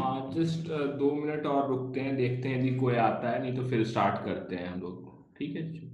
हाँ, just 2 minute और रुकते हैं, देखते हैं यदि कोई आता है, नहीं तो फिर स्टार्ट करते हैं हम लोग। ठीक है।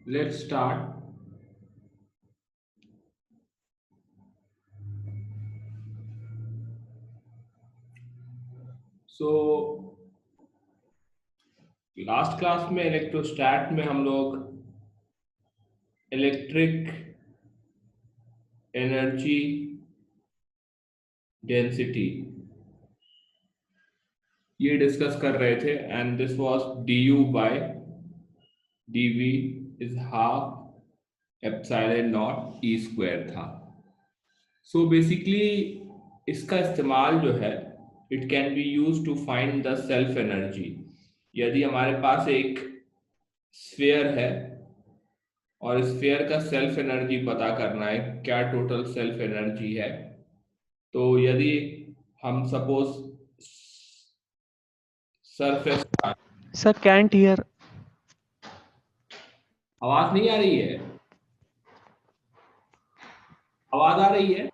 Let's start. So last class में इलेक्ट्रोस्टैट में हम लोग इलेक्ट्रिक एनर्जी डेंसिटी ये डिस्कस कर रहे थे, and this was du by dv is half epsilon naught E square था। सो बेसिकली इसका इस्तेमाल जो है, it can be use to find the self energy. यदि हमारे पास एक स्फीयर है और स्फीयर का सेल्फ एनर्जी पता करना है, क्या टोटल सेल्फ एनर्जी है, तो यदि हम suppose surface, Sir, can't hear. आवाज नहीं आ रही है? आवाज आ रही है?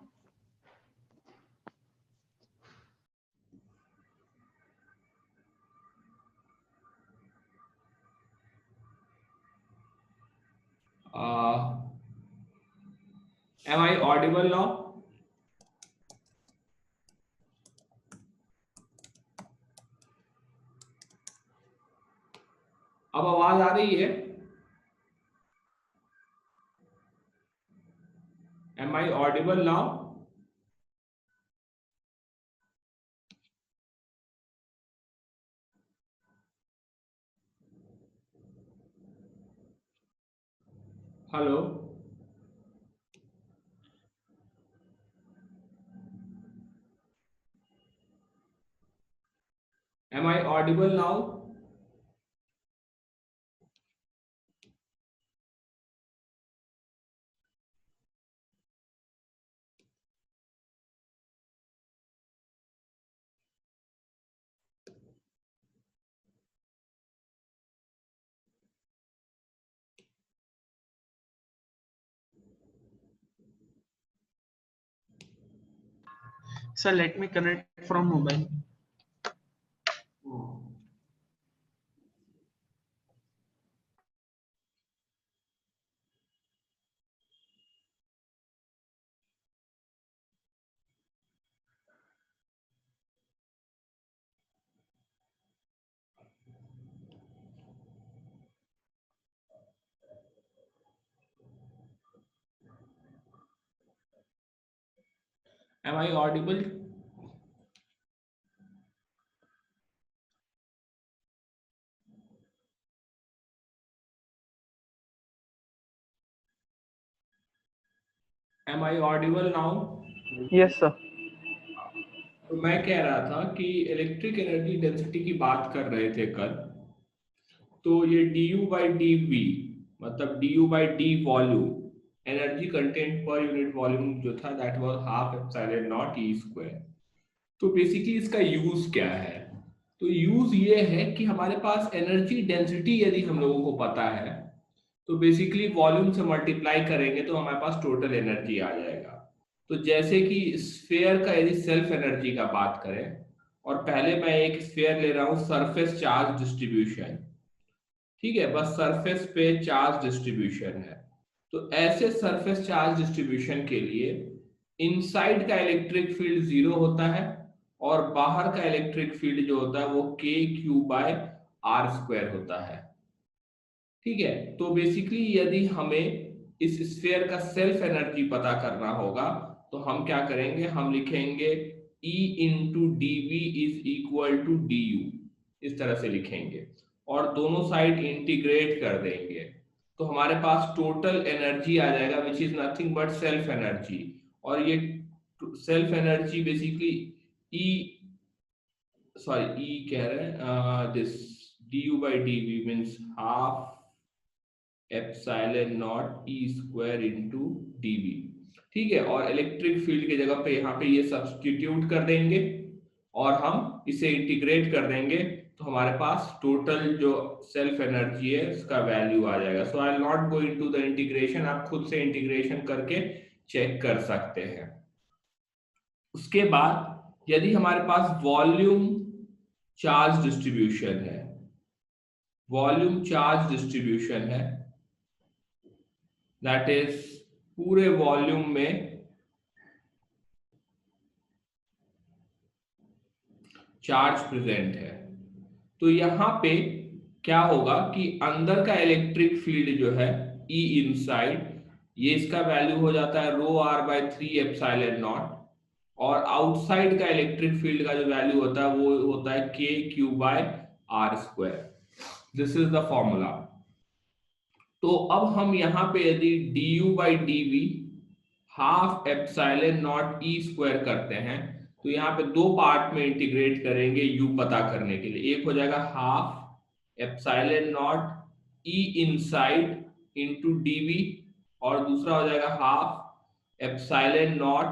Am I audible now? अब आवाज आ रही है? Am I audible now? Hello? Am I audible now? Sir, let me connect from mobile. Am I audible? Am I audible now? Yes, sir. तो मैं कह रहा था कि इलेक्ट्रिक एनर्जी डेंसिटी की बात कर रहे थे कल। तो ये du बाई डी वी, मतलब du by D volume, energy content per unit volume जो था, that was half epsilon naught E square. तो बेसिकली इसका यूज क्या है? तो यूज ये है कि हमारे पास एनर्जी डेंसिटी यदि हम लोगों को पता है, तो बेसिकली वॉल्यूम से मल्टीप्लाई करेंगे तो हमारे पास टोटल एनर्जी आ जाएगा। तो जैसे कि स्फीयर का यदि सेल्फ एनर्जी का बात करें, और पहले मैं एक स्फीयर ले रहा हूं सरफेस चार्ज डिस्ट्रीब्यूशन, ठीक है, बस सरफेस पे चार्ज डिस्ट्रीब्यूशन है। तो ऐसे सरफेस चार्ज डिस्ट्रीब्यूशन के लिए इनसाइड का इलेक्ट्रिक फील्ड 0 होता है और बाहर का इलेक्ट्रिक फील्ड जो होता है वो KQ/R² होता है, ठीक है। तो बेसिकली यदि हमें इस स्फीयर का सेल्फ एनर्जी पता करना होगा तो हम क्या करेंगे, हम लिखेंगे E into dV is equal to du, इस तरह से लिखेंगे और दोनों साइड इंटीग्रेट कर देंगे। तो हमारे पास टोटल एनर्जी आ जाएगा which is nothing but self energy, और ये self energy basically E, sorry E कह रहे हैं, this du/dV means half epsilon not E square into dV, ठीक है। और इलेक्ट्रिक फील्ड की जगह पे यहाँ पे ये सब्स्टिट्यूट कर देंगे और हम इसे इंटीग्रेट कर देंगे, तो हमारे पास टोटल जो सेल्फ एनर्जी है उसका वैल्यू आ जाएगा। So I will not go into the integration, आप खुद से इंटीग्रेशन करके चेक कर सकते हैं। उसके बाद यदि हमारे पास वॉल्यूम चार्ज डिस्ट्रीब्यूशन है, वॉल्यूम चार्ज डिस्ट्रीब्यूशन है, दैट इज पूरे वॉल्यूम में चार्ज प्रेजेंट है, तो यहां पे क्या होगा कि अंदर का इलेक्ट्रिक फील्ड जो है E इनसाइड, ये इसका वैल्यू हो जाता है ρr/3 एप्सिलॉन नॉट, और आउटसाइड का इलेक्ट्रिक फील्ड का जो वैल्यू होता है वो होता है KQ/R²। This is the formula. तो अब हम यहाँ पे यदि du/dv half epsilon not E square करते हैं तो यहाँ पे दो पार्ट में इंटीग्रेट करेंगे U पता करने के लिए। एक हो जाएगा half epsilon not E inside into dv और दूसरा हो जाएगा half epsilon not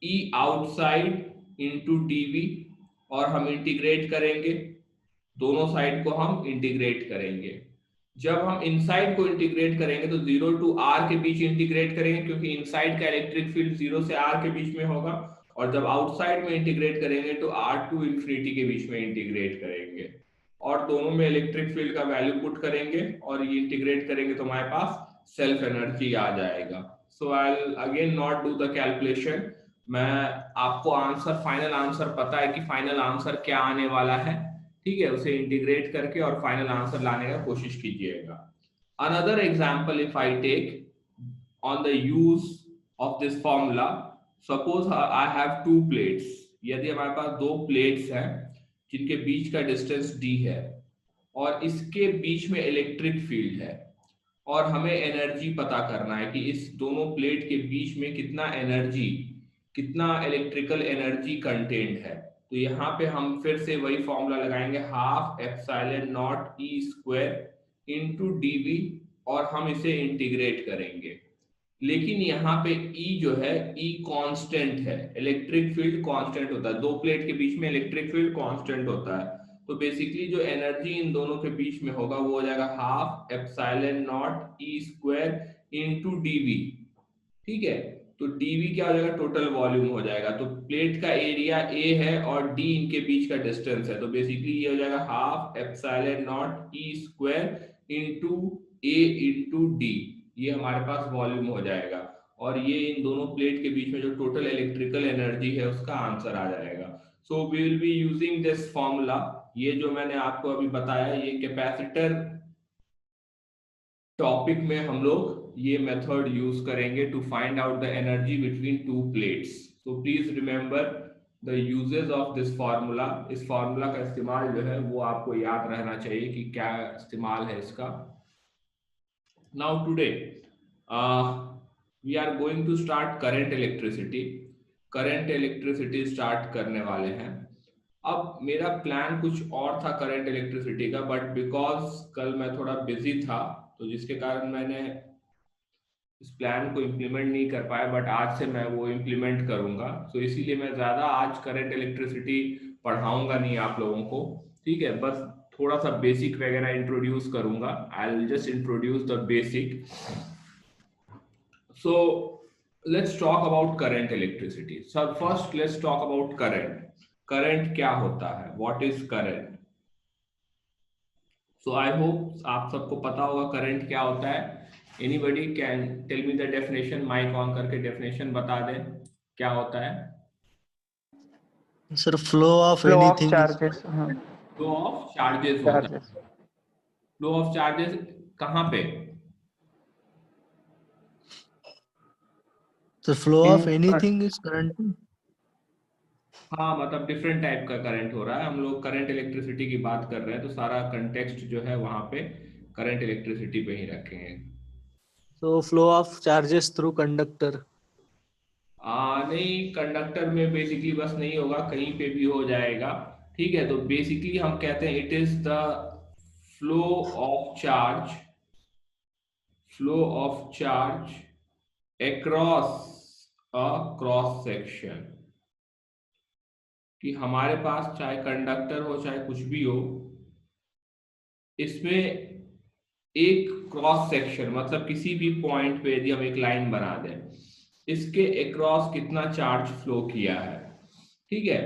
E outside into dv, और हम इंटीग्रेट करेंगे, दोनों साइड को हम इंटीग्रेट करेंगे। जब हम इनसाइड को इंटीग्रेट करेंगे तो 0 टू r के बीच इंटीग्रेट करेंगे क्योंकि इनसाइड का इलेक्ट्रिक फील्ड 0 से r के बीच में होगा, और जब आउटसाइड में इंटीग्रेट करेंगे तो r टू इंफिनिटी के बीच में इंटीग्रेट करेंगे और दोनों में इलेक्ट्रिक फील्ड का वैल्यू पुट करेंगे और ये इंटीग्रेट करेंगे तो हमारे पास सेल्फ एनर्जी आ जाएगा। So I will again not do the calculation, मैं आपको आंसर, फाइनल आंसर पता है कि फाइनल आंसर क्या आने वाला है, ठीक है, उसे इंटीग्रेट करके और फाइनल आंसर लाने का कोशिश कीजिएगा। Another example if I take on the use of this formula, suppose I have two plates, यदि हमारे पास दो प्लेट्स हैं जिनके बीच का डिस्टेंस d है और इसके बीच में इलेक्ट्रिक फील्ड है और हमें एनर्जी पता करना है कि इस दोनों प्लेट के बीच में कितना एनर्जी, कितना इलेक्ट्रिकल एनर्जी कंटेंट है। तो यहाँ पे हम फिर से वही फॉर्मूला लगाएंगे, half epsilon not E square into dV, और हम इसे इंटीग्रेट करेंगे। लेकिन यहाँ पे E जो है E कांस्टेंट है, इलेक्ट्रिक फील्ड कांस्टेंट होता है, दो प्लेट के बीच में इलेक्ट्रिक फील्ड कांस्टेंट होता है, तो बेसिकली जो एनर्जी इन दोनों के बीच में होगा वो हो जाएगा half epsilon not E square into dV, ठीक है। तो dV क्या हो जाएगा, टोटल वॉल्यूम हो जाएगा। तो प्लेट का एरिया A है और D इनके बीच का डिस्टेंस है, तो बेसिकली ये हो जाएगा half epsilon not E square into A into D, ये हमारे पास वॉल्यूम हो जाएगा और ये इन दोनों प्लेट के बीच में जो टोटल इलेक्ट्रिकल एनर्जी है उसका आंसर आ जाएगा। So we will be using this formula, ये जो मैंने आपको अभी बताया ये कैपेसिटर टॉपिक में हम लोग ये मेथड यूज करेंगे to find out the energy between two plates. So please remember the uses of this formula, इस फार्मूला का इस्तेमाल जो है वो आपको याद रहना चाहिए कि क्या इस्तेमाल है इसका। Now today we are going to start current electricity, current electricity start करने वाले हैं। अब मेरा प्लान कुछ और था करंट इलेक्ट्रिसिटी का, बट बिकॉज कल मैं थोड़ा बिजी था तो जिसके कारण मैंने इस प्लान को इम्प्लीमेंट नहीं कर पाया, बट आज से मैं वो इम्प्लीमेंट करूंगा। तो इसीलिए मैं ज्यादा आज करंट इलेक्ट्रिसिटी पढ़ाऊंगा नहीं आप लोगों को, ठीक है, बस थोड़ा सा बेसिक वगैरह इंट्रोड्यूस करूंगा। I will just introduce the basic. So let's talk about current electricity. So first let's talk about current. Current क्या होता है, what is current. So I hope आप सबको पता होगा करंट क्या होता है। Anybody can tell me the definition, mic on करके डेफिनेशन बता दें क्या होता है। Sir flow of flow of anything is charges, हाँ, फ्लो ऑफ चार्जेस होता है। चार्जेस। फ्लो ऑफ चार्जेस कहाँ पे। Sir flow in of anything is current. हाँ मतलब डिफरेंट टाइप का करंट हो रहा है, हम लोग करंट इलेक्ट्रिसिटी की बात कर रहे हैं तो सारा कंटेक्स्ट जो है वहां पे करंट इलेक्ट्रिसिटी पे ही रखेंगे। So flow of charges through conductor. नहीं, कंडक्टर में बेसिकली बस नहीं होगा, कहीं पे भी हो जाएगा। ठीक है, तो बेसिकली हम कहते हैं it is the flow of charge, flow of charge across a cross section. कि हमारे पास चाहे कंडक्टर हो चाहे कुछ भी हो, इसमें एक क्रॉस सेक्शन मतलब किसी भी पॉइंट पे यदि हम एक लाइन बना दें, इसके अक्रॉस कितना चार्ज फ्लो किया है, ठीक है,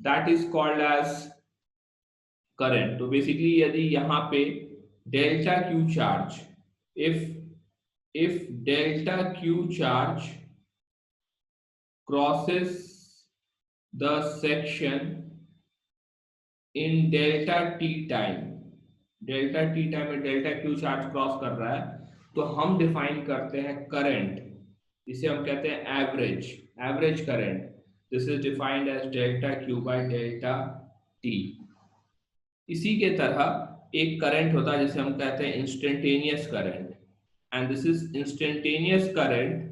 that is called as current. तो बेसिकली यदि यहाँ पे delta Q charge, if if delta Q charge crosses the section in delta t time, delta T time में डेल्टा क्यू चार्ज क्रॉस कर रहा है, तो हम डिफाइन करते हैं करंट, इसे हम कहते हैं average, average current. This is defined as delta Q by delta T. इसी के तरह एक करंट होता है जिसे हम कहते हैं instantaneous current, and this is instantaneous current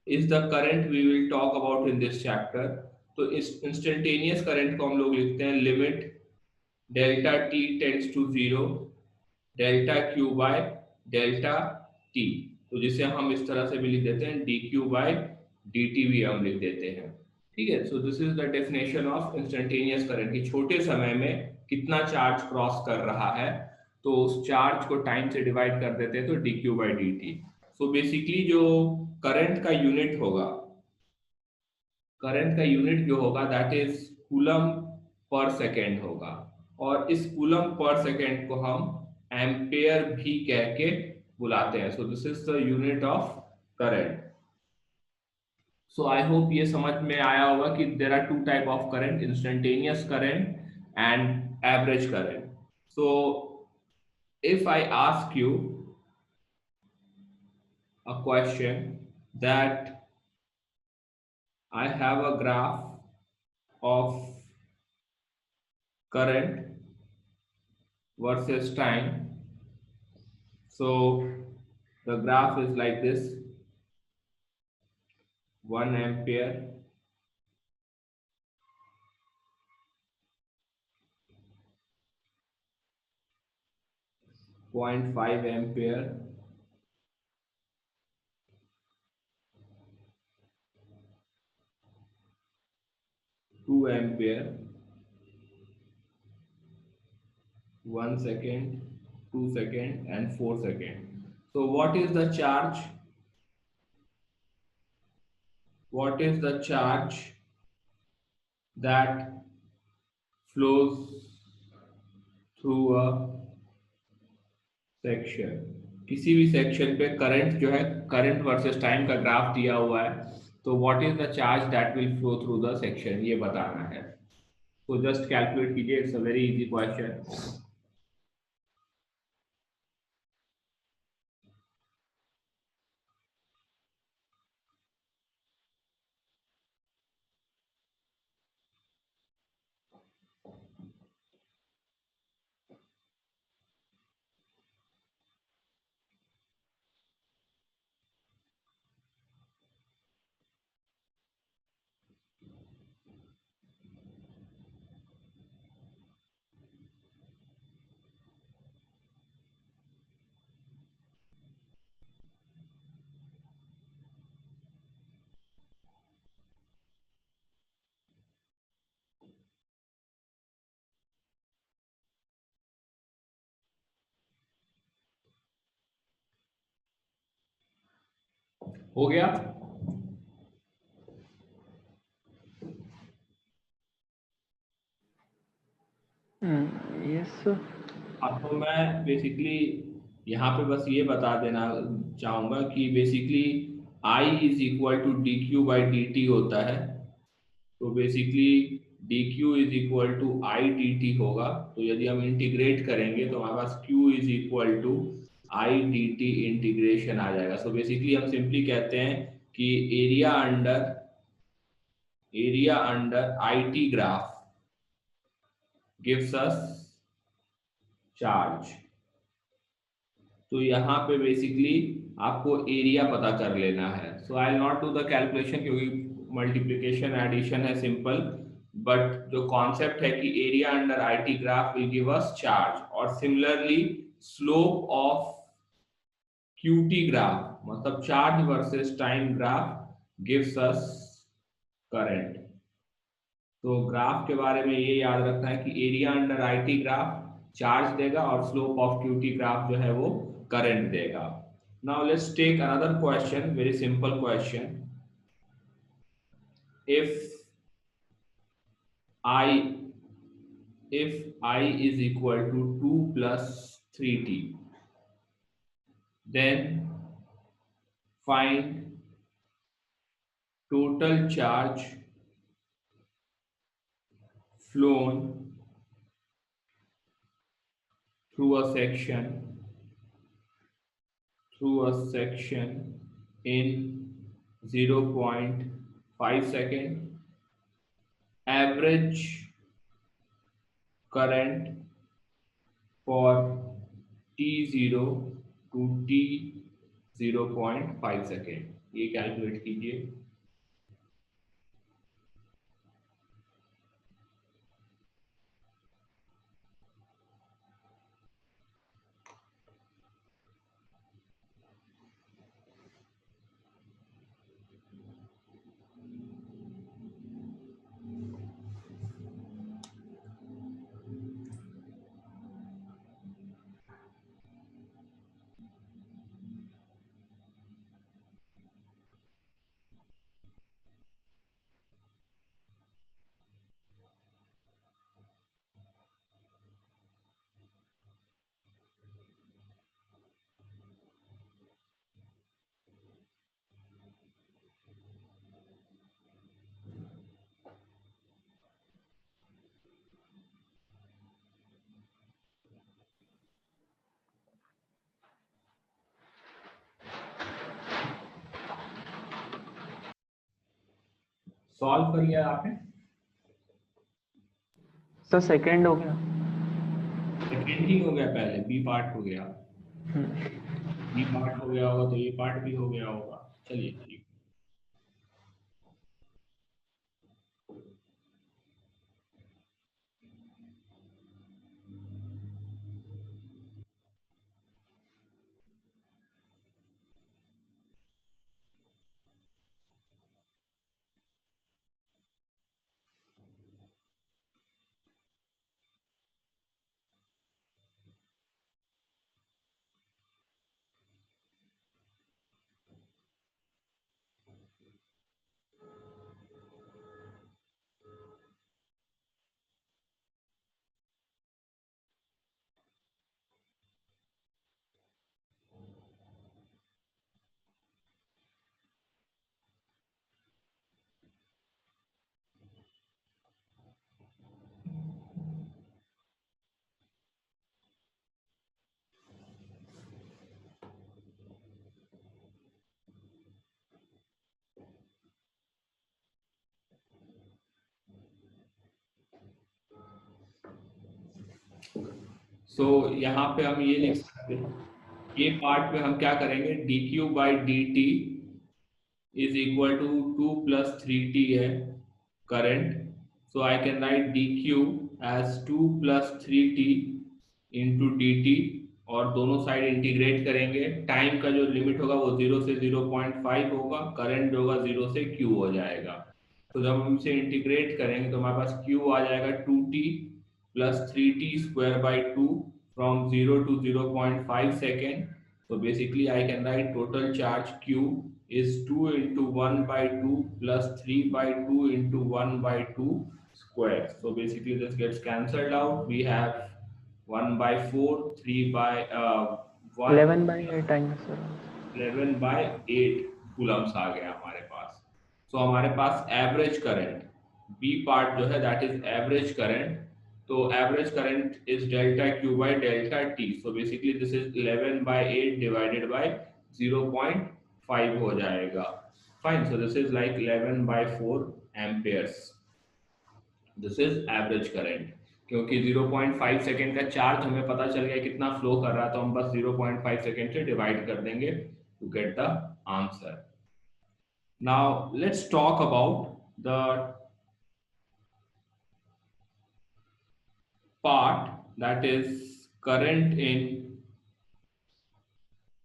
is the current we will talk about in this chapter. तो इस इंस्टेंटेनियस करंट को हम लोग लिखते हैं limit delta T tends to zero delta Q by delta T. तो जिसे हम इस तरह से भी लिख देते हैं D Q by D T भी हम लिख देते हैं। ठीक है, so this is the definition of instantaneous current कि छोटे समय में कितना चार्ज क्रॉस कर रहा है, तो उस चार्ज को टाइम से डिवाइड कर देते हैं तो D Q by D T. So basically जो करंट का यूनिट होगा, करंट का यूनिट जो होगा that is coulomb per second होगा, और इस कूलम पर सेकेंड को हम एम्पेयर भी कह के बुलाते हैं। So this is the unit of current. So I hope ये समझ में आया होगा कि there are two type of current, instantaneous current and average current. So if I ask you a question that I have a graph of current versus time. So the graph is like this: 1 ampere, 0.5 ampere, 2 ampere, 1 second, 2 second, and 4 second. So what is the charge? What is the charge that flows through a section. किसी भी section पे current जो है, current versus time का graph दिया हुआ है, तो what is the charge that will flow through the section, ये बताना है। तो जस्ट कैलकुलेट कीजिए, it's a very easy question. हो गया। Yes, sir. अब तो मैं बेसिकली यहाँ पे बस ये बता देना चाहूंगा कि basically I is equal to D Q by D T होता है। तो basically D Q is equal to I D T होगा। तो यदि हम इंटीग्रेट करेंगे तो हमारे पास Q is equal to I D T integration आ जाएगा। सो बेसिकली हम सिंपली कहते हैं कि area under I T graph gives us charge. तो यहाँ पे बेसिकली आपको एरिया पता कर लेना है। So I not do the calculation क्योंकि मल्टीप्लिकेशन एडिशन है सिंपल, बट जो कॉन्सेप्ट है कि area under IT graph will give us charge. और similarly slope of QT graph मतलब charge versus time graph gives us current. तो graph के बारे में ये याद रखना है कि area under IT graph charge देगा और स्लोप ऑफ क्यूटी ग्राफ जो है वो करंट देगा। Now let's take another question, very simple question. if I is equal to 2 plus 3t, then find total charge flown through a section in 0.5 second, average current for t0 to t 0.5 second. ये calculate कीजिए। Solve कर लिया आपने? Sir second हो गया। Second ही हो गया, पहले बी पार्ट हो गया। बी पार्ट हो गया होगा तो ये पार्ट भी हो गया होगा। चलिए ठीक। सो यहाँ पे हम ये लिख सकते हैं, ये पार्ट में हम क्या करेंगे, D Q by D T is equal to 2 plus 3t है current. So I can write D Q as 2 plus 3t into D T, और दोनों साइड इंटीग्रेट करेंगे। टाइम का जो लिमिट होगा वो 0 से 0.5 होगा, करंट जो होगा 0 से q हो जाएगा। तो जब हम इसे इंटीग्रेट करेंगे तो हमारे पास q आ जाएगा 2t plus 3t square by 2 from 0 to 0.5 second. So basically I can write total charge q is 2 into 1 by 2 plus 3 by 2 into 1 by 2. square. So basically this gets cancelled out. We have 1 by 4, 3 by 1, 11 by 8 आएंगे sir. 11 by 8 Coulomb's आ गया हमारे पास. So हमारे पास average current, B part जो है that is average current. तो average current is delta Q by delta T. So basically this is 11 by 8 divided by 0.5 हो जाएगा. Fine. So this is like 11 by 4 Ampere's. This is average current. क्योंकि 0.5 second का charge हमें पता चल गया कितना फ्लो कर रहा है, तो हम बस 0.5 सेकेंड से डिवाइड कर देंगे to get the answer. Now let's talk about the part that is current in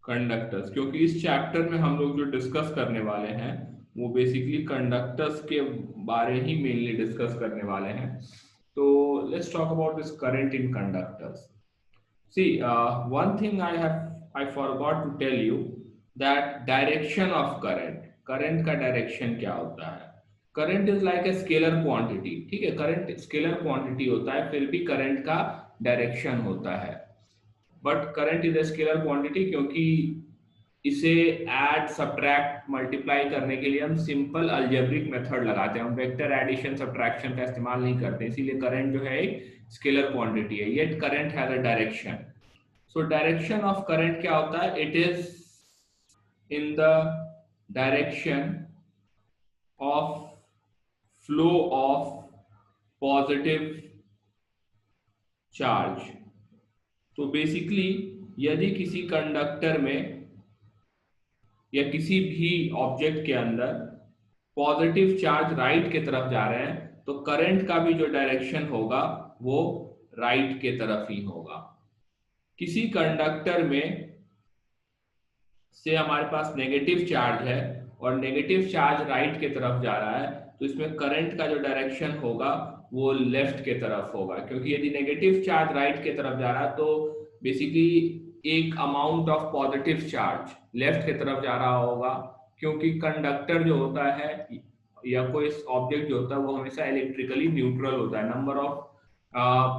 conductors. क्योंकि इस चैप्टर में हम लोग जो डिस्कस करने वाले हैं वो बेसिकली कंडक्टर्स के बारे ही मेनली डिस्कस करने वाले हैं. So let's talk about this current in conductors. See, one thing I forgot to tell you that direction of current. Current का direction क्या होता है? Current is like a scalar quantity. ठीक है, current scalar quantity होता है, फिर भी current का direction होता है. But current is a scalar quantity क्योंकि इसे ऐड सब्ट्रैक्ट मल्टीप्लाई करने के लिए हम सिंपल अलजेब्रिक मेथड लगाते हैं. हम वेक्टर एडिशन सब्ट्रैक्शन का इस्तेमाल नहीं करते, इसीलिए करंट जो है एक स्केलर क्वांटिटी है. Yet current has a direction. So direction of current क्या होता है? It is in the direction of flow of positive charge. तो बेसिकली यदि किसी कंडक्टर में या किसी भी ऑब्जेक्ट के अंदर पॉजिटिव चार्ज राइट के तरफ जा रहे हैं, तो करंट का भी जो डायरेक्शन होगा वो राइट के तरफ ही होगा. किसी कंडक्टर में से हमारे पास नेगेटिव चार्ज है और नेगेटिव चार्ज राइट के तरफ जा रहा है, तो इसमें करंट का जो डायरेक्शन होगा वो लेफ्ट के तरफ होगा. क्योंकि यदि नेगेटिव चार्ज राइट के तरफ जा रहा है तो बेसिकली एक amount of positive charge left की तरफ जा रहा होगा. क्योंकि कंडक्टर जो होता है या कोई ऑब्जेक्ट जो होता है वो हमेशा इलेक्ट्रिकली न्यूट्रल होता है. Number of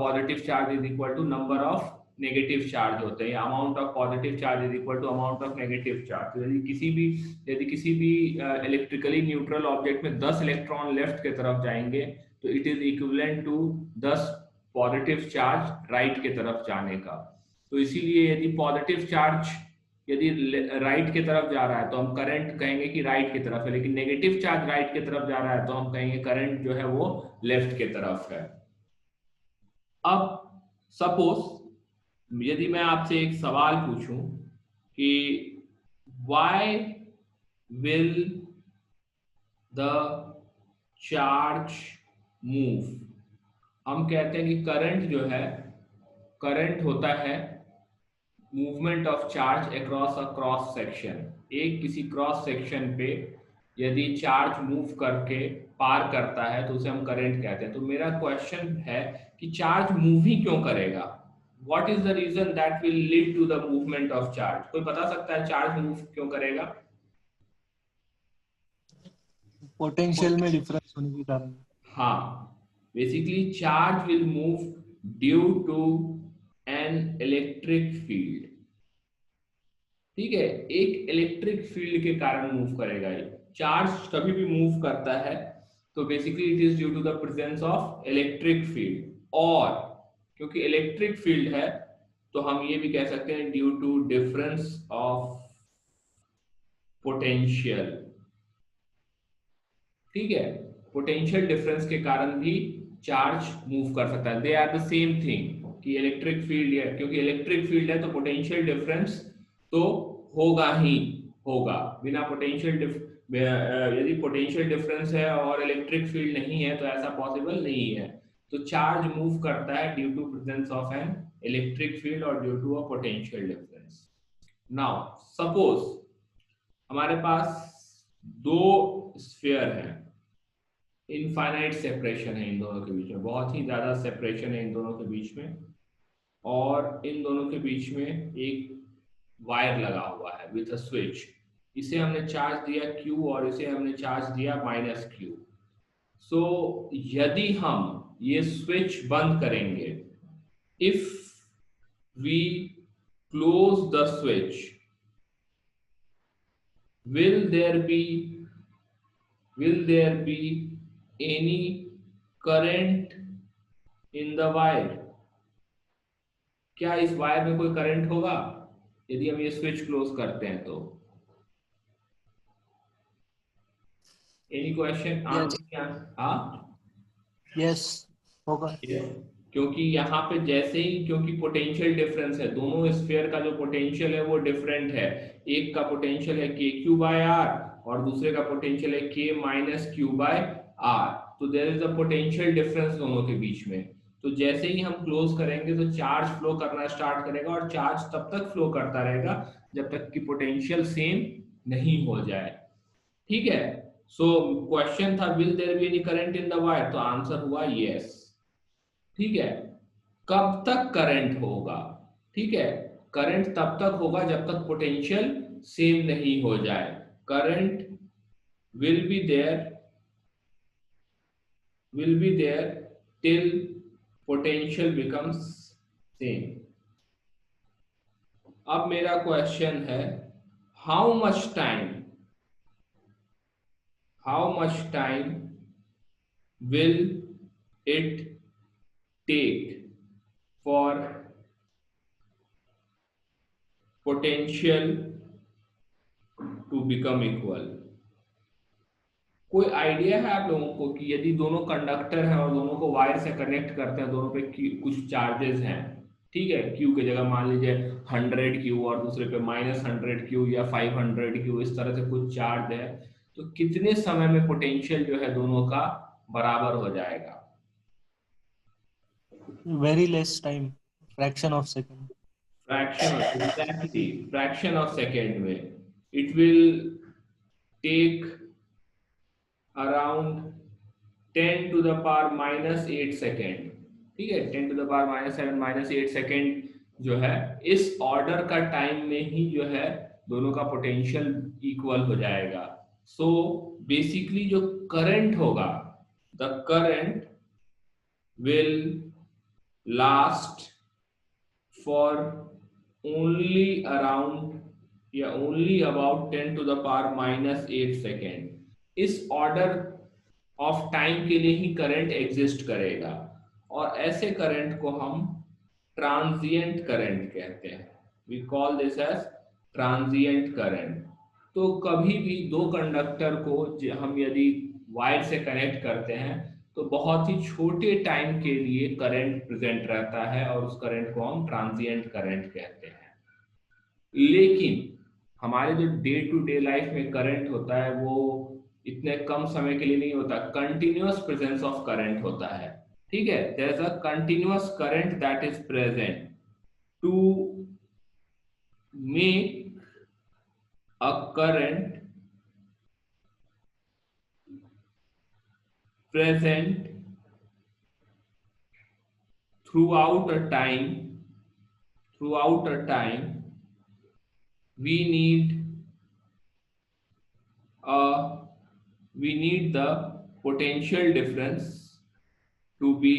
positive charge is equal to number of negative charge होते हैं. Amount of positive charge is equal to amount of negative charge. तो यदि किसी भी इलेक्ट्रिकली न्यूट्रल ऑब्जेक्ट में 10 इलेक्ट्रॉन लेफ्ट की तरफ जाएंगे तो it is equivalent to 10 positive charge right की तरफ जाने का. तो इसीलिए यदि पॉजिटिव चार्ज यदि राइट की तरफ जा रहा है तो हम करंट कहेंगे कि राइट की तरफ है, लेकिन नेगेटिव चार्ज राइट की तरफ जा रहा है तो हम कहेंगे करंट जो है वो लेफ्ट की तरफ है. अब सपोज यदि मैं आपसे एक सवाल पूछूं कि why will the charge move. हम कहते हैं कि करंट जो है, करंट होता है movement of charge across a cross section. एक किसी क्रॉस सेक्शन पे यदि चार्ज मूव करके पार करता है तो उसे हम करंट कहते हैं. तो मेरा क्वेश्चन है कि चार्ज मूव ही क्यों करेगा? What is the reason that will lead to the movement of charge? कोई बता सकता है चार्ज मूव क्यों करेगा? पोटेंशियल में डिफरेंस होने के कारण. हाँ, basically charge will move due to an electric field. ठीक है, एक इलेक्ट्रिक फील्ड के कारण मूव करेगा. ये चार्ज कभी भी मूव करता है तो basically it is due to the presence of electric field. और क्योंकि इलेक्ट्रिक फील्ड है तो हम ये भी कह सकते हैं due to difference of potential. ठीक है, पोटेंशियल डिफरेंस के कारण भी चार्ज मूव कर सकता है. They are the same thing कि इलेक्ट्रिक फील्ड है, क्योंकि इलेक्ट्रिक फील्ड है तो पोटेंशियल डिफरेंस तो होगा ही होगा. बिना पोटेंशियल यदि पोटेंशियल डिफरेंस है और इलेक्ट्रिक फील्ड नहीं है तो ऐसा पॉसिबल नहीं है. तो चार्ज मूव करता है due to presence of an electric field और due to a potential difference. Now suppose हमारे पास दो स्फीयर हैं, इनफाइनाइट सेपरेशन है इन दोनों के बीच में, बहुत ही ज्यादा सेपरेशन है इन दोनों के बीच में, और इन दोनों के बीच में एक वायर लगा हुआ है विथ अ स्विच. इसे हमने चार्ज दिया Q और इसे हमने चार्ज दिया -Q. सो यदि हम ये स्विच बंद करेंगे, if we close the switch, will there be any current in the wire? क्या इस वायर में कोई करंट होगा यदि हम ये स्विच क्लोज करते हैं तो? Any question? Yes. आंसर क्या? हाँ, Yes. होगा. क्योंकि यहाँ पे जैसे ही, क्योंकि पोटेंशियल डिफरेंस है, दोनों स्फीयर का जो पोटेंशियल है वो डिफरेंट है। एक का पोटेंशियल है के क्यू बाय आर और दूसरे का पोटेंशियल है के माइनस क्यू बाय आर। तो there is a potential difference दोनों के बीच में। तो जैसे ही हम क्लोज करेंगे तो चार्ज फ्लो करना स्टार्ट करेगा, और चार्ज तब तक फ्लो करता रहेगा जब तक कि पोटेंशियल सेम नहीं हो जाए। ठीक है। सो क्वेश्चन था will there be any current in the wire, तो आंसर हुआ यस। ठीक है। कब तक करंट होगा? ठीक है, करंट तब तक होगा जब तक पोटेंशियल सेम नहीं हो जाए। Current will be there till potential becomes same. अब मेरा क्वेश्चन है, how much time will it take for potential to become equal? कोई आइडिया है आप लोगों को कि यदि दोनों कंडक्टर हैं और दोनों को वायर से कनेक्ट करते हैं, दोनों पे कुछ चार्जेस हैं, ठीक है, क्यू की जगह मान लीजिए 100 क्यू और दूसरे पे -100 क्यू या 500 क्यू, इस तरह से कुछ चार्ज है, तो कितने समय में पोटेंशियल जो है दोनों का बराबर हो जाएगा? Very less time. Fraction of second. Fraction of second में it will take around 10 to the power -8 second. ठीक है, 10 to the power -7 -8 सेकेंड जो है, इस ऑर्डर का टाइम में ही जो है दोनों का पोटेंशियल इक्वल हो जाएगा। सो बेसिकली जो करंट होगा, the current will last for only around या only about 10 to the power -8 second. इस ऑर्डर ऑफ टाइम के लिए ही करंट एग्जिस्ट करेगा, और ऐसे करंट को हम ट्रांजिएंट करंट कहते हैं। We call this as transient current. तो कभी भी दो कंडक्टर को हम यदि वायर से कनेक्ट करते हैं तो बहुत ही छोटे टाइम के लिए करंट प्रेजेंट रहता है, और उस करंट को हम ट्रांजिएंट करंट कहते हैं। लेकिन हमारे जो डे टू डे लाइफ में करंट होता है वो इतने कम समय के लिए नहीं होता, कंटिन्यूअस प्रेजेंस ऑफ करंट होता है। ठीक है, there is a continuous current that is present to make a current present throughout a time we uh, need the potential difference to be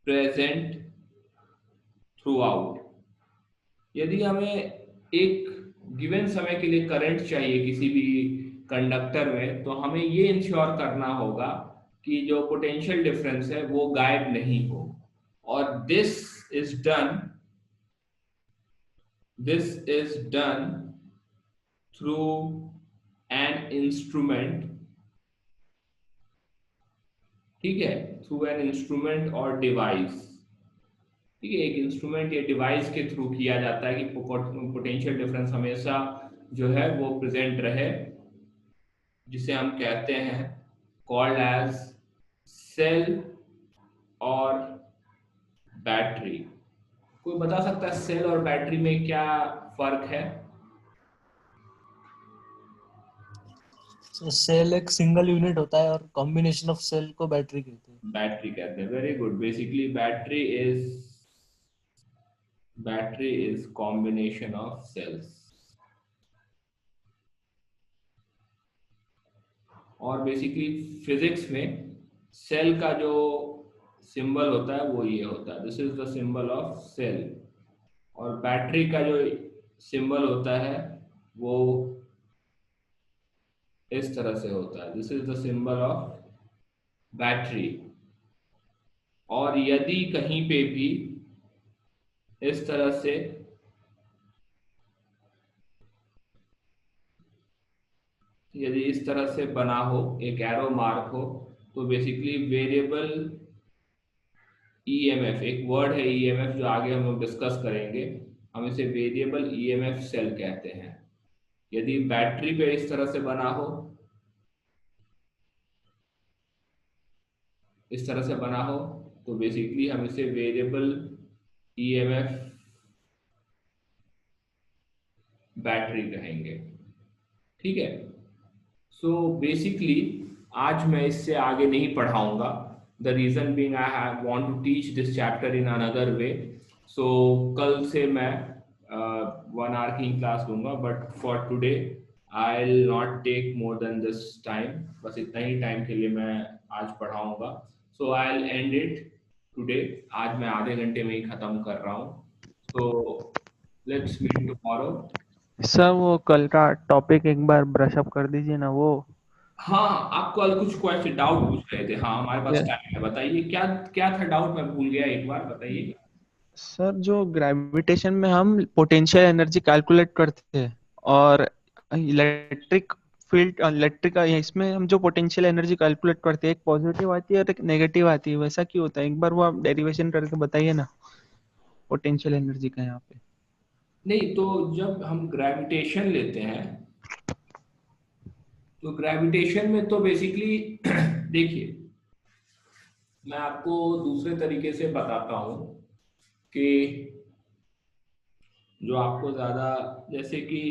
present throughout। यदि हमें एक गिवन समय के लिए करंट चाहिए किसी भी कंडक्टर में, तो हमें ये इंश्योर करना होगा कि जो पोटेंशियल डिफरेंस है वो गायब नहीं हो, और this is done through an instrument. ठीक है, थ्रू एन इंस्ट्रूमेंट और डिवाइस। ठीक है, एक इंस्ट्रूमेंट या डिवाइस के थ्रू किया जाता है कि पोटेंशियल डिफरेंस हमेशा जो है वो प्रेजेंट रहे, जिसे हम कहते हैं कॉल्ड एज सेल और बैटरी। कोई बता सकता है सेल और बैटरी में क्या फर्क है? So सेल एक सिंगल यूनिट होता है और कॉम्बिनेशन ऑफ सेल को बैटरी कहते हैं. बैटरी कहते हैं, very good. Basically battery is combination of cells. और बेसिकली फिजिक्स में सेल का जो सिंबल होता है वो ये होता है, this is the symbol of cell. और बैटरी का जो सिंबल होता है वो इस तरह से होता है, this is the symbol of battery. और यदि कहीं पे भी इस तरह से यदि इस तरह से बना हो, एक एरो मार्क हो, तो बेसिकली वेरिएबल ईएमएफ, एक वर्ड है ईएमएफ जो आगे हम लोग डिस्कस करेंगे, हम इसे वेरिएबल ईएमएफ सेल कहते हैं। यदि बैटरी पे इस तरह से बना हो, इस तरह से बना हो, तो बेसिकली हम इसे वेरिएबल ईएमएफ बैटरी कहेंगे। ठीक है, सो बेसिकली आज मैं इससे आगे नहीं पढ़ाऊंगा, the reason being I have want to teach this chapter in another way. So कल से मैं 1 आवर की क्लास लूंगा, but for today I will not take more than this time, बस इतना ही टाइम के लिए मैं आज पढ़ाऊंगा। So I will end it today, आज मैं आधे घंटे में ही खत्म कर रहा हूँ। So let's meet tomorrow. Sir वो कल का टॉपिक एक बार ब्रश अप कर दीजिए ना वो। हाँ, आप कल कुछ क्वेश्चन डाउट पूछ रहे थे, हाँ हमारे पास टाइम है, बताइए क्या क्या था डाउट, मैं भूल गया, एक बार बताइए। सर जो ग्रेविटेशन में हम पोटेंशियल एनर्जी कैलकुलेट करते हैं और इलेक्ट्रिक फील्ड इलेक्ट्रिक इसमें हम जो पोटेंशियल एनर्जी कैलकुलेट करते हैं, एक पॉजिटिव आती है और एक नेगेटिव आती है, वैसा क्यों होता है? एक बार वो आप डेरिवेशन करके बताइए ना पोटेंशियल एनर्जी का यहाँ पे। नहीं, तो जब हम ग्रेविटेशन लेते हैं, तो ग्रेविटेशन में तो बेसिकली देखिए, मैं आपको दूसरे तरीके से बताता हूँ कि जो आपको ज्यादा, जैसे कि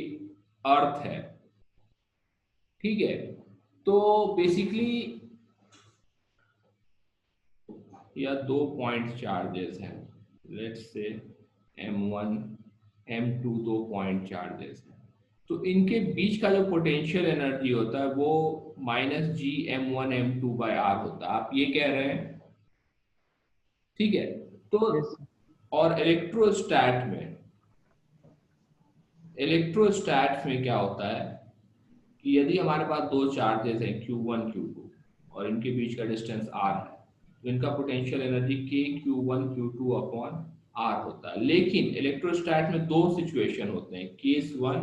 अर्थ है, ठीक है, तो बेसिकली या 2 पॉइंट चार्जेस हैं, let's say m1 m2, 2 point charges हैं, तो इनके बीच का जो पोटेंशियल एनर्जी होता है वो -G m1 m2/r होता है, आप ये कह रहे हैं, ठीक है। तो और इलेक्ट्रोस्टैट में क्या होता है कि यदि हमारे पास दो चार्जेस हैं Q1 Q2 और इनके बीच का डिस्टेंस r है, तो इनका potential energy k Q1 Q2 upon r होता है। लेकिन इलेक्ट्रोस्टैट में दो सिचुएशन होते हैं, केस 1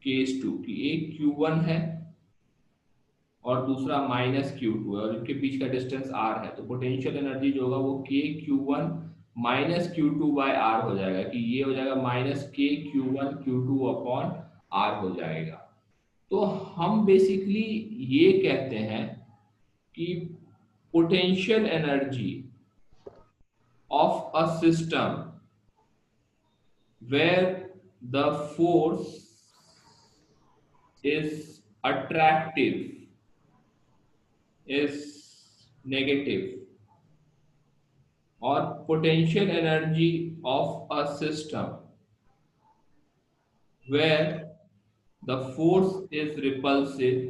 केस 2 की, एक Q1 है और दूसरा -Q2 है और इनके बीच का डिस्टेंस r है, तो पोटेंशियल एनर्जी जो होगा वो k Q1 -Q2/r हो जाएगा, कि ये हो जाएगा -k Q1 Q2 upon r हो जाएगा। तो हम बेसिकली ये कहते हैं कि potential energy of a system where the force is attractive is negative, or potential energy of a system where the force is repulsive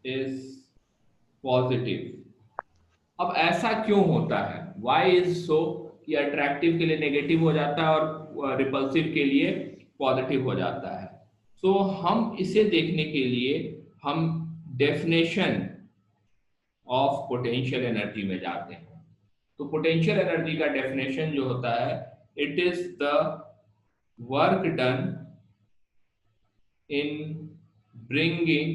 is positive। अब ऐसा क्यों होता है, why is so, कि अट्रैक्टिव के लिए नेगेटिव हो जाता है और रिपल्सिव के लिए पॉजिटिव हो जाता है। सो हम इसे देखने के लिए हम डेफिनेशन ऑफ पोटेंशियल एनर्जी में जाते हैं। तो पोटेंशियल एनर्जी का डेफिनेशन जो होता है, it is the work done in bringing,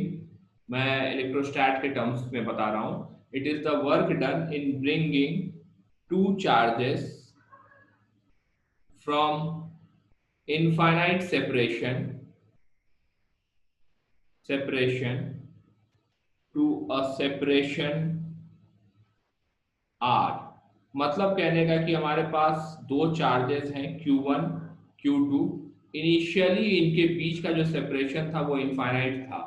मैं इलेक्ट्रोस्टैट के टर्म्स में बता रहा हूं, it is the work done in bringing two charges from infinite separation to a separation r। मतलब कहने का कि हमारे पास दो चार्जेस हैं Q1 Q2, इनिशियली इनके बीच का जो सेपरेशन था वो इनफाइनाइट था,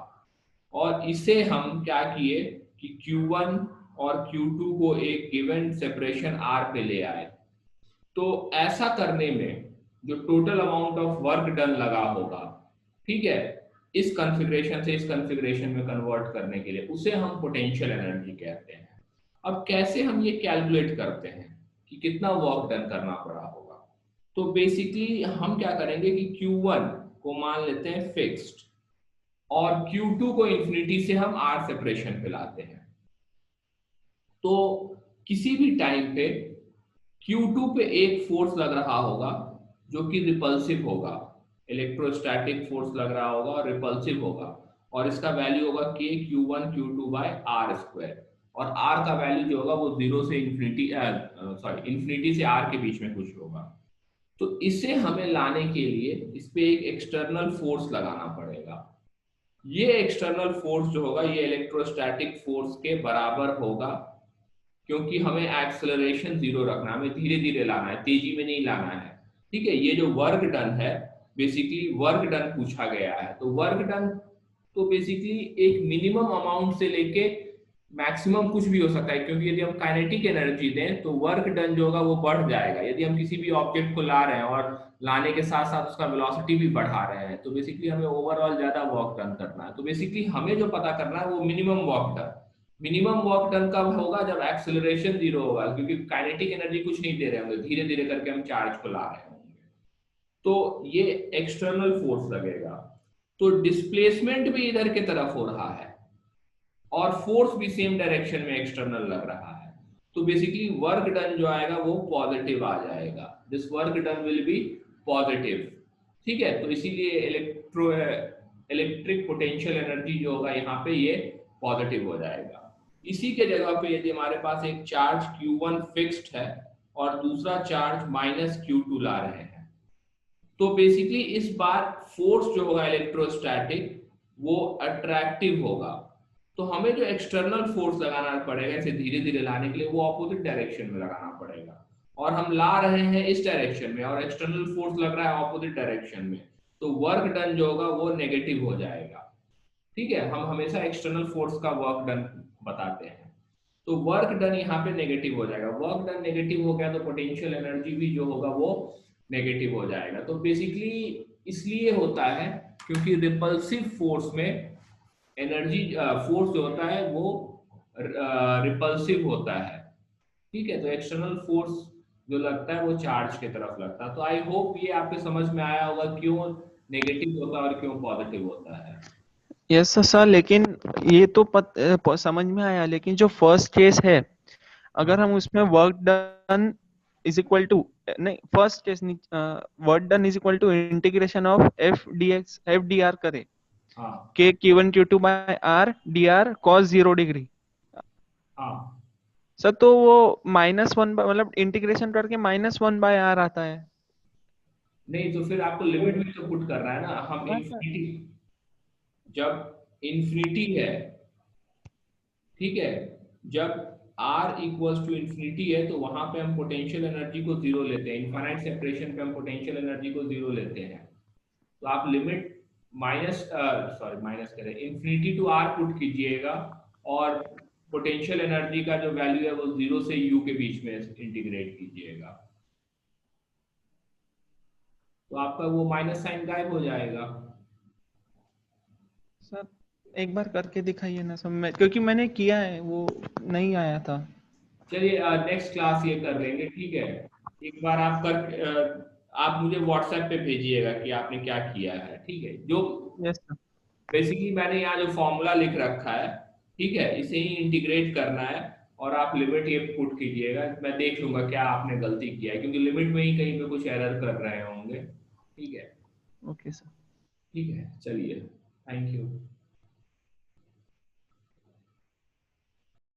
और इसे हम क्या किए कि Q1 और Q2 को एक गिवन सेपरेशन r पे ले आए। तो ऐसा करने में जो total amount of work done लगा होगा, ठीक है, इस कॉन्फ़िगरेशन से इस कॉन्फ़िगरेशन में कन्वर्ट करने के लिए, उसे हम पोटेंशियल एनर्जी कहते हैं। अब कैसे हम ये कैलकुलेट करते हैं कि कितना वर्क डन करना पड़ा होगा? तो बेसिकली हम क्या करेंगे कि Q1 को मान लेते हैं फिक्स्ड और Q2 को इंफिनिटी से हम R सेपरेशन पे लाते हैं। तो किसी भी टाइम पे Q2 पे एक फोर्स लग रहा होगा जो कि रिपल्सिव होगा, इलेक्ट्रोस्टैटिक फोर्स लग रहा होगा और रिपल्सिव होगा, और इसका वैल्यू होगा k Q1 Q2 by R square, और R का वैल्यू जो होगा वो 0 से इंफिनिटी से R के बीच में कुछ होगा। तो इसे हमें लाने के लिए इस पे एक एक्सटर्नल फोर्स लगाना पड़ेगा। ये एक्सटर्नल फोर्स जो होगा ये इलेक्ट्रोस्टैटिक फोर्स के बराबर होगा, क्योंकि हमें एक्सेलरेशन 0 रखना है, हमें धीरे धीरे लाना है, तेजी में नहीं लाना है। ठीक है, ये जो वर्क डन है, बेसिकली वर्क डन पूछा गया है, तो वर्क डन तो बेसिकली एक मिनिमम अमाउंट से लेके मैक्सिमम कुछ भी हो सकता है, क्योंकि यदि हम काइनेटिक एनर्जी दें तो वर्क डन जो होगा वो बढ़ जाएगा। यदि हम किसी भी ऑब्जेक्ट को ला रहे हैं और लाने के साथ साथ उसका वेलोसिटी भी बढ़ा रहे हैं, तो बेसिकली हमें ओवरऑल ज्यादा वर्क डन करना है। तो बेसिकली हमें जो पता करना है वो minimum work done. Minimum work done कब होगा? जब एक्सेलरेशन 0 होगा, क्योंकि काइनेटिक एनर्जी कुछ नहीं दे रहे होंगे, धीरे धीरे करके हम चार्ज को ला रहे होंगे। तो ये एक्सटर्नल फोर्स लगेगा। तो डिस्प्लेसमेंट भी इधर की तरफ हो रहा है और फोर्स भी सेम डायरेक्शन में एक्सटर्नल लग रहा है। तो बेसिकली वर्क डन जो आएगा वो पॉजिटिव आ जाएगा, this work done will be positive. ठीक है, तो इसीलिए इलेक्ट्रिक पोटेंशियल एनर्जी जो होगा यहाँ पे ये पॉजिटिव हो जाएगा। इसी के जगह पे यदि हमारे पास एक चार्ज Q1 फिक्स्ड है और दूसरा चार्ज -Q2 ला रहे हैं, तो बेसिकली इस बार फोर्स जो होगा इलेक्ट्रोस्टैटिक वो अट्रैक्टिव होगा। तो हमें जो एक्सटर्नल फोर्स लगाना पड़ेगा इसे धीरे धीरे लाने के लिए, वो ऑपोजिट डायरेक्शन में लगाना पड़ेगा, और हम ला रहे हैं इस डायरेक्शन में और एक्सटर्नल फोर्स लग रहा है ऑपोजिट डायरेक्शन में, तो वर्क डन जो होगा वो नेगेटिव हो जाएगा। ठीक है, हम हमेशा एक्सटर्नल फोर्स का वर्क डन बताते हैं। तो वर्क डन यहाँ पे नेगेटिव हो जाएगा, वर्क डन नेगेटिव हो गया तो पोटेंशियल एनर्जी भी जो होगा वो नेगेटिव हो जाएगा। तो बेसिकली इसलिए होता है क्योंकि रिपल्सिव फोर्स में एनर्जी फोर्स जो होता है वो रिपल्सिव होता है। ठीक है, तो एक्सटर्नल फोर्स जो लगता है वो चार्ज की तरफ लगता है। तो आई होप ये आपके समझ में आया होगा क्यों नेगेटिव होता है और क्यों पॉजिटिव होता है। यस सर, लेकिन ये तो समझ में आया, लेकिन जो फर्स्ट केस है, अगर हम उसमें work done is equal to, नहीं फर्स्ट केस नहीं, work done is equal to integration of F D R करें, हाँ के Q1 Q2 by R D R cos 0 degree. हाँ, सर तो वो -1 मतलब इंटीग्रेशन करके -1/r आता है। नहीं तो फिर आपको लिमिट भी तो पुट करना है ना। हम हाँ सर। इंफिनिटी, जब इंफिनिटी है, ठीक है, जब r इक्वल्स टू इंफिनिटी है तो वहां पे हम पोटेंशियल एनर्जी को 0 लेते हैं, इनफाइनाइट सेपरेशन पे हम पोटेंशियल एनर्जी को 0 लेते हैं। तो आप लिमिट माइनस करें इंफिनिटी टू r पुट कीजिएगा, और पोटेंशियल एनर्जी का जो वैल्यू है वो 0 से u के बीच में इंटीग्रेट कीजिएगा, तो आपका वो माइनस साइन गायब हो जाएगा। सर एक बार करके दिखाइए ना सब में, क्योंकि मैंने किया है वो नहीं आया था। चलिए नेक्स्ट क्लास ये कर लेंगे, ठीक है। एक बार आप आप मुझे व्हाट्सएप पे भेजिएगा कि आपने क्या किया है, ठीक है। जो यस सर। बेसिकली मैंने यहाँ जो फॉर्मूला लिख रखा है, ठीक है, इसे ही इंटीग्रेट करना है, और आप लिमिट ये पुट कीजिएगा, मैं देख लूंगा क्या आपने गलती किया है, क्योंकि लिमिट में ही कहीं पे कुछ एरर कर रहे होंगे। ठीक है, ओके सर। ठीक है, चलिए, थैंक यू।